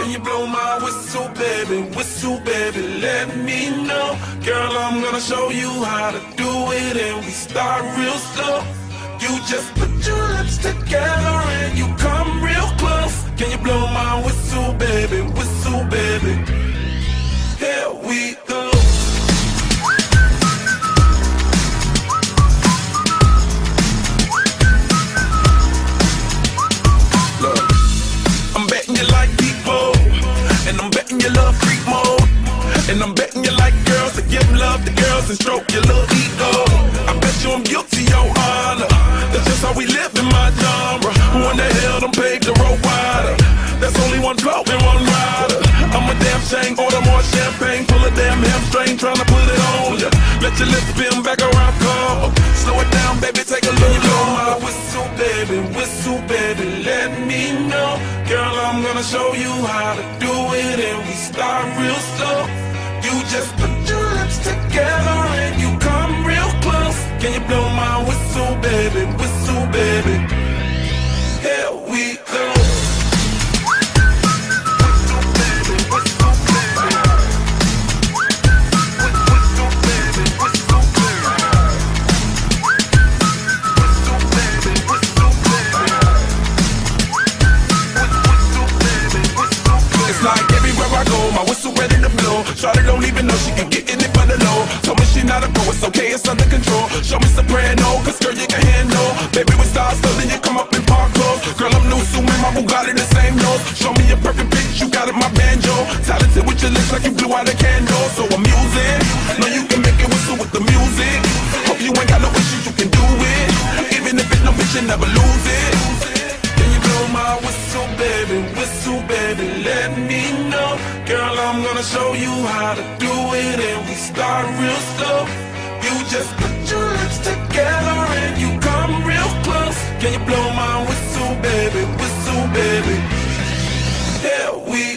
Can you blow my whistle, baby, let me know. Girl, I'm gonna show you how to do it, and we start real slow. You just put your lips together and you come real close. Can you blow my whistle, baby, here we go. Look, I'm betting you like people, and I'm betting you love freak mode, and I'm betting you like girls to give love to girls and stroke your little ego. I bet you I'm guilty, your honor. That's just how we live in my genre. Who in the hell done paved the road wider? There's only one blow and one rider. I'm a damn shame, order more champagne, pull a damn hamstring, tryna put it on ya. Let your lips spin back around, come slow it down, baby, take a look. Blow my whistle, baby, let me know. Girl, I'm gonna show you how to do it, and we start real slow. You just put your lips together and you come real close. Can you blow my whistle, baby, here we go. Shawty don't even know she can get in it for the low. Told me she not a pro, it's okay, it's under control. Show me soprano, cause girl you can handle. Baby with stars, so then you come up in park clothes. Girl I'm new, so my Bugatti the same nose. Show me a perfect pitch, you got it, my banjo. Talented with your lips like you blew out a candle. So I'm using, know you can make it whistle with the music. Hope you ain't got no issues, you can do it. Even if it's no bitch, you never lose it. Can you blow my whistle, baby, let me know. Girl, I'm gonna show you how to do it, and we start real slow. You just put your lips together and you come real close. Can you blow my whistle, baby, here we